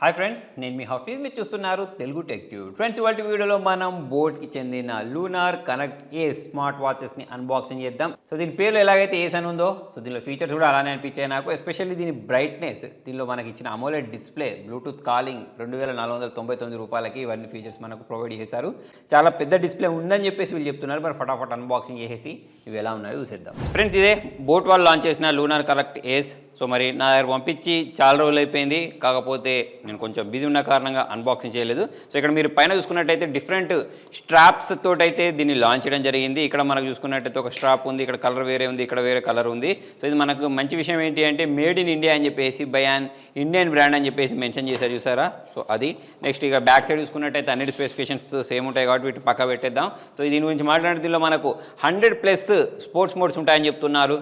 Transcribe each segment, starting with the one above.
Hi friends, నేను మీ హఫీజ్. మీరు చూస్తున్నారు తెలుగు టెక్ ట్యూబ్. ఫ్రెండ్స్, ఇవాళ వీడియోలో మనం బోట్కి చెందిన లూనార్ కనెక్ట్ ఏస్ స్మార్ట్ వాచెస్ని అన్బాక్సింగ్ చేద్దాం. సో దీని పేర్లు ఎలాగైతే ఏస్ అని ఉందో, సో దీనిలో ఫీచర్స్ కూడా అలానే అనిపించాయి నాకు. ఎస్పెషల్లీ దీని బ్రైట్నెస్, దీనిలో మనకి ఇచ్చిన AMOLED డిస్ప్లే, బ్లూటూత్ కాలింగ్, 2499 రూపాయలకి ఇవన్నీ ఫీచర్స్ మనకు ప్రొవైడ్ చేశారు. చాలా పెద్ద డిస్ప్లే ఉందని చెప్పేసి వీళ్ళు చెప్తున్నారు. మరి ఫటాఫట్ అన్బాక్సింగ్ చేసేసి ఇవి ఎలా ఉన్నాయో చూసేద్దాం. ఫ్రెండ్స్, ఇదే బోట్ వాళ్ళు లాంచ్ చేసిన లూనార్ కనెక్ట్ ఏస్. సో మరి నా దగ్గర పంపించి చాలా రోజులు అయిపోయింది, కాకపోతే నేను కొంచెం బిజీ ఉన్న కారణంగా అన్బాక్సింగ్ చేయలేదు. సో ఇక్కడ మీరు పైన చూసుకున్నట్టయితే డిఫరెంట్ స్ట్రాప్స్ తోటైతే దీన్ని లాంచ్ చేయడం జరిగింది. ఇక్కడ మనకు చూసుకున్నట్టయితే ఒక స్ట్రాప్ ఉంది, ఇక్కడ కలర్ వేరే ఉంది, ఇక్కడ వేరే కలర్ ఉంది. సో ఇది మనకు మంచి విషయం ఏంటి అంటే మేడ్ ఇన్ ఇండియా అని చెప్పేసి బై అన్ ఇండియన్ బ్రాండ్ అని చెప్పేసి మెన్షన్ చేశారు, చూసారా? సో అది నెక్స్ట్ ఇక బ్యాక్ సైడ్ చూసుకున్నట్టయితే అన్నిటి స్పెసిఫికేషన్స్ సేమ్ ఉంటాయి కాబట్టి వీటి పక్క పెట్టేద్దాం. సో దీని గురించి మాట్లాడే దీనిలో మనకు 100+ స్పోర్ట్స్ మోడ్స్ ఉంటాయని చెప్తున్నారు.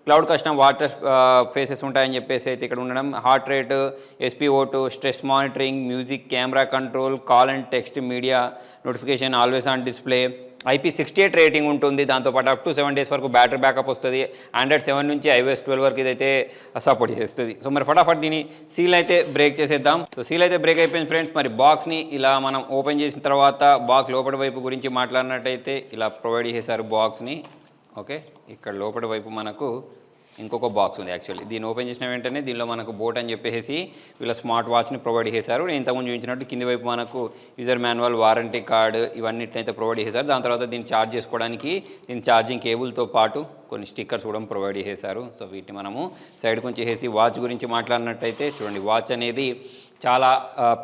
క్లౌడ్ కస్టమ్ వాటర్ ఫేసెస్ ఉంటాయని చెప్పేసి అయితే ఇక్కడ ఉండడం, heart rate, SPO2, stress monitoring, music, camera control, call and text, media notification, always on display, IP68 rating ఉంటుంది. దాంతోపాటు అప్ టు 7 days వరకు బ్యాటరీ బ్యాకప్ వస్తుంది. Android 7 నుంచి iOS 12 వరకు ఇదైతే సపోర్ట్ చేస్తుంది. సో మరి ఫటాఫట్ దీని సీల్ అయితే బ్రేక్ చేసేద్దాం. సో సీల్ అయితే బ్రేక్ అయిపోయింది ఫ్రెండ్స్. మరి బాక్స్ని ఇలా మనం ఓపెన్ చేసిన తర్వాత బాక్స్ లోపల వైపు గురించి మాట్లాడినట్టయితే ఇలా ప్రొవైడ్ చేశారు బాక్స్ని. ఓకే, ఇక్కడ లోపల వైపు మనకు ఇంకొక బాక్స్ ఉంది. యాక్చువల్లీ దీన్ని ఓపెన్ చేసిన వెంటనే దీనిలో మనకు బోట్ అని చెప్పేసి వీళ్ళ స్మార్ట్ వాచ్ని ప్రొవైడ్ చేశారు. నేను ఇంతకుముందు చూపించినట్టు కింది వైపు మనకు యూజర్ మాన్యువల్, వారంటీ కార్డు ఇవన్నిటినైతే ప్రొవైడ్ చేశారు. దాని తర్వాత దీన్ని ఛార్జ్ చేసుకోవడానికి దీని ఛార్జింగ్ కేబుల్తో పాటు కొన్ని స్టిక్కర్స్ కూడా ప్రొవైడ్ చేశారు. సో వీటిని మనము సైడ్ కొంచెం చేసి వాచ్ గురించి మాట్లాడినట్టయితే చూడండి, వాచ్ అనేది చాలా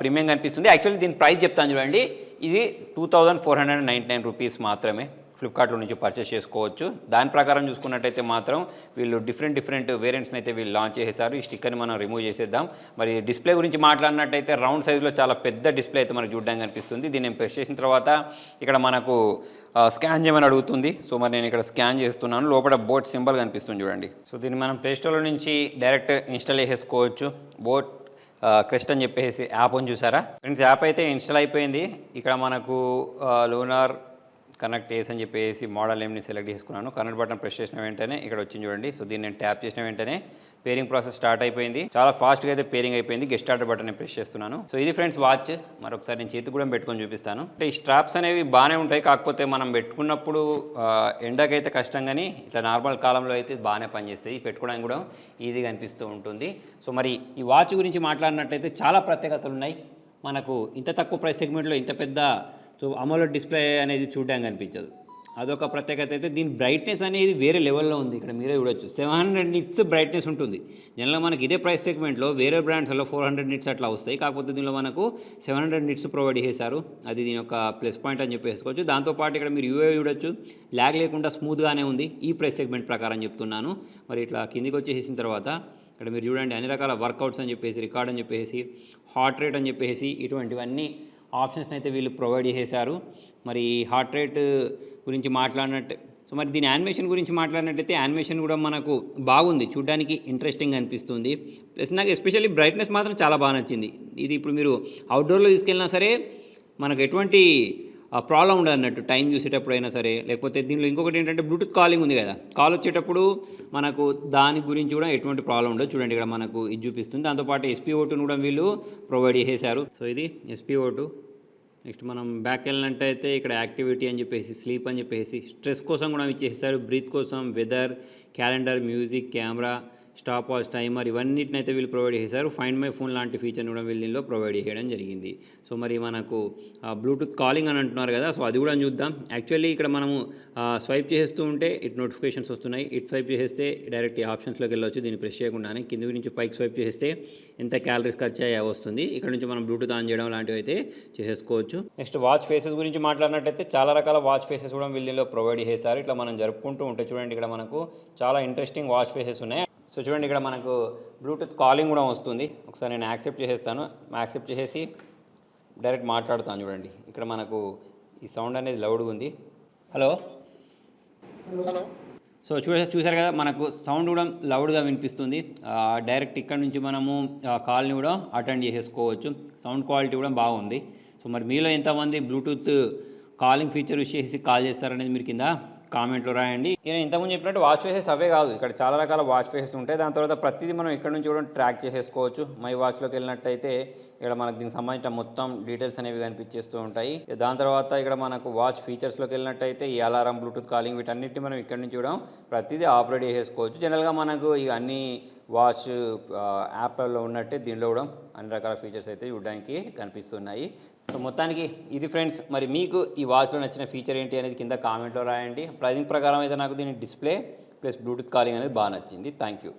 ప్రీమియంగా అనిపిస్తుంది. యాక్చువల్లీ దీని ప్రైస్ చెప్తాను చూడండి, ఇది 2499 రూపీస్ మాత్రమే. ఫ్లిప్కార్ట్లో నుంచి పర్చేస్ చేసుకోవచ్చు. దాని ప్రకారం చూసుకున్నట్టయితే మాత్రం వీళ్ళు డిఫరెంట్ వేరియంట్స్ని అయితే వీళ్ళు లాంచ్ చేశారు. ఈ స్టిక్కర్ని మనం రిమూవ్ చేసేద్దాం. మరి డిస్ప్లే గురించి మాట్లాడినట్టయితే రౌండ్ సైజులో చాలా పెద్ద డిస్ప్లే అయితే మనకు చూడడానికి కనిపిస్తుంది. దీన్ని నేను ప్రెస్ చేసిన తర్వాత ఇక్కడ మనకు స్కాన్ చేయమని అడుగుతుంది. సో మరి నేను ఇక్కడ స్కాన్ చేస్తున్నాను. లోపల బోట్ సింబల్ కనిపిస్తుంది చూడండి. సో దీన్ని మనం ప్లేస్టోర్లో నుంచి డైరెక్ట్ ఇన్స్టాల్ చేసేసుకోవచ్చు. బోట్ క్రెస్ట్ అని చెప్పేసి యాప్ అని చూసారా ఫ్రెండ్స్? యాప్ అయితే ఇన్స్టాల్ అయిపోయింది. ఇక్కడ మనకు లూనార్ కనెక్ట్ ఏస్ అని చెప్పేసి మోడల్ నేమ్ని సెలెక్ట్ చేసుకున్నాను. కనెక్ట్ బటన్ ప్రెస్ చేసిన వెంటనే ఇక్కడ వచ్చింది చూడండి. సో దీన్ని నేను ట్యాప్ చేసిన వెంటనే పేరింగ్ ప్రాసెస్ స్టార్ట్ అయిపోయింది. చాలా ఫాస్ట్గా అయితే పేరింగ్ అయిపోయింది. గెట్ స్టార్టర్ బటన్ ప్రెస్ చేస్తున్నాను. సో ఇది ఫ్రెండ్స్ వాచ్. మరొకసారి నేను చేతి కూడా పెట్టుకొని చూపిస్తాను. అంటే ఈ స్ట్రాప్స్ అనేవి బాగానే ఉంటాయి, కాకపోతే మనం పెట్టుకున్నప్పుడు ఎండకైతే కష్టం, కానీ ఇట్లా నార్మల్ కాలంలో అయితే బాగానే పనిచేస్తాయి. పెట్టుకోవడానికి కూడా ఈజీగా అనిపిస్తూ ఉంటుంది. సో మరి ఈ వాచ్ గురించి మాట్లాడినట్టయితే చాలా ప్రత్యేకతలు ఉన్నాయి. మనకు ఇంత తక్కువ ప్రైస్ సెగ్మెంట్లో ఇంత పెద్ద AMOLED డిస్ప్లే అనేది చూడడానికి కనిపించదు. అదొక ప్రత్యేకత. అయితే దీని బ్రైట్నెస్ అనేది వేరే లెవెల్లో ఉంది. ఇక్కడ మీరే చూడొచ్చు, 700 nits బ్రైట్నెస్ ఉంటుంది. జనరల్గా మనకి ఇదే ప్రైస్ సెగ్మెంట్లో వేరే బ్రాండ్స్లో 400 nits అట్లా వస్తాయి. కాకపోతే దీనిలో మనకు 700 nits ప్రొవైడ్ చేశారు. అది దీని యొక్క ప్లస్ పాయింట్ అని చెప్పేసుకోవచ్చు. దాంతోపాటు ఇక్కడ మీరు UV చూడొచ్చు, ల్యాగ్ లేకుండా స్మూత్గానే ఉంది. ఈ ప్రైస్ సెగ్మెంట్ ప్రకారం చెప్తున్నాను. మరి ఇట్లా కిందికి వచ్చేసిన తర్వాత ఇక్కడ మీరు చూడండి, అన్ని రకాల వర్కౌట్స్ అని చెప్పేసి, రికార్డ్ అని చెప్పేసి, హార్ట్ రేట్ అని చెప్పేసి ఇటువంటివన్నీ ఆప్షన్స్ని అయితే వీళ్ళు ప్రొవైడ్ చేశారు. మరి హార్ట్ రేట్ గురించి మాట్లాడినట్టు, సో మరి దీని యానిమేషన్ గురించి మాట్లాడినట్టయితే యానిమేషన్ కూడా మనకు బాగుంది, చూడడానికి ఇంట్రెస్టింగ్ అనిపిస్తుంది. ప్లస్ నాకు ఎస్పెషల్లీ బ్రైట్నెస్ మాత్రం చాలా బాగా నచ్చింది. ఇది ఇప్పుడు మీరు అవుట్డోర్లో తీసుకెళ్ళినా సరే మనకు ఎటువంటి ప్రాబ్లం ఉండదు అన్నట్టు, టైం చూసేటప్పుడు అయినా సరే. లేకపోతే దీనిలో ఇంకొకటి ఏంటంటే బ్లూటూత్ కాలింగ్ ఉంది కదా, కాల్ వచ్చేటప్పుడు మనకు దాని గురించి కూడా ఎటువంటి ప్రాబ్లం ఉండదు. చూడండి ఇక్కడ మనకు ఇది చూపిస్తుంది. దాంతోపాటు SPO2 కూడా వీళ్ళు ప్రొవైడ్ చేసేసారు. సో ఇది SPO2. నెక్స్ట్ మనం బ్యాక్ వెళ్ళినట్టయితే ఇక్కడ యాక్టివిటీ అని చెప్పేసి, స్లీప్ అని చెప్పేసి, స్ట్రెస్ కోసం కూడా ఇచ్చేసారు, బ్రీత్ కోసం, weather, calendar, music, camera, stopwatch, timer ఇవన్నిటిని అయితే వీళ్ళు ప్రొవైడ్ చేశారు. ఫైండ్ మై ఫోన్ లాంటి ఫీచర్ని కూడా వీళ్ళు దీనిలో ప్రొవైడ్ చేయడం జరిగింది. సో మరి మనకు బ్లూటూత్ కాలింగ్ అని అంటున్నారు కదా, సో అది కూడా చూద్దాం. యాక్చువల్లీ ఇక్కడ మనము స్వైప్ చేస్తూ ఉంటే ఇటు నోటిఫికేషన్స్ వస్తున్నాయి. ఇటు స్వైప్ చేస్తే డైరెక్ట్ ఈ ఆప్షన్స్లోకి వెళ్ళొచ్చు. దీన్ని ప్రెస్ చేయకుండానే కింది నుంచి పైకి స్వైప్ చేస్తే ఎంత క్యాలరీస్ ఖర్చు అయ్యా వస్తుంది. ఇక్కడ నుంచి మనం బ్లూటూత్ ఆన్ చేయడం లాంటివి అయితే చేసేసుకోవచ్చు. నెక్స్ట్ వాచ్ ఫేసెస్ గురించి మాట్లాడినట్టయితే చాలా రకాల వాచ్ ఫేసెస్ కూడా వీళ్ళు దీనిలో ప్రొవైడ్ చేశారు. ఇట్లా మనం జరుపుకుంటూ ఉంటే చూడండి, ఇక్కడ మనకు చాలా ఇంట్రెస్టింగ్ వాచ్ ఫేసెస్ ఉన్నాయి. సో చూడండి, ఇక్కడ మనకు బ్లూటూత్ కాలింగ్ కూడా వస్తుంది. ఒకసారి నేను యాక్సెప్ట్ చేసేస్తాను. యాక్సెప్ట్ చేసేసి డైరెక్ట్ మాట్లాడుతాను. చూడండి, ఇక్కడ మనకు ఈ సౌండ్ అనేది లౌడ్గా ఉంది. Hello hello. సో చూసారు కదా, మనకు సౌండ్ కూడా లౌడ్గా వినిపిస్తుంది. డైరెక్ట్ ఇక్కడ నుంచి మనము కాల్ని కూడా అటెండ్ చేసేసుకోవచ్చు. సౌండ్ క్వాలిటీ కూడా బాగుంది. సో మరి మీలో ఎంతమంది బ్లూటూత్ కాలింగ్ ఫీచర్ యూస్ చేసి కాల్ చేస్తారనేది మీరు కింద కామెంట్లో రాయండి. నేను ఇంతకుముందు చెప్పినట్టు వాచ్ ఫేసెస్ అవే కాదు, ఇక్కడ చాలా రకాల వాచ్ ఫేసెస్ ఉంటాయి. దాని తర్వాత ప్రతిదీ మనం ఇక్కడ నుంచి కూడా ట్రాక్ చేసేసుకోవచ్చు. మై వాచ్లోకి వెళ్ళినట్టయితే ఇక్కడ మనకు దీనికి సంబంధించిన మొత్తం డీటెయిల్స్ అనేవి కనిపించేస్తూ ఉంటాయి. దాని తర్వాత ఇక్కడ మనకు వాచ్ ఫీచర్స్లోకి వెళ్ళినట్టయితే ఈ అలారం, బ్లూటూత్ కాలింగ్ వీటన్నిటిని మనం ఇక్కడ నుంచి చూడడం ప్రతిదీ ఆపరేట్ చేసుకోవచ్చు. జనరల్గా మనకు ఇక అన్ని వాచ్ యాప్లలో ఉన్నట్టే దీనిలో కూడా అన్ని రకాల ఫీచర్స్ అయితే చూడడానికి కనిపిస్తున్నాయి. సో మొత్తానికి ఇది ఫ్రెండ్స్. మరి మీకు ఈ వాచ్లో నచ్చిన ఫీచర్ ఏంటి అనేది కింద కామెంట్లో రాయండి. ప్రైజింగ్ ప్రకారం అయితే నాకు దీని డిస్ప్లే ప్లస్ బ్లూటూత్ కాలింగ్ అనేది బాగా నచ్చింది. Thank you.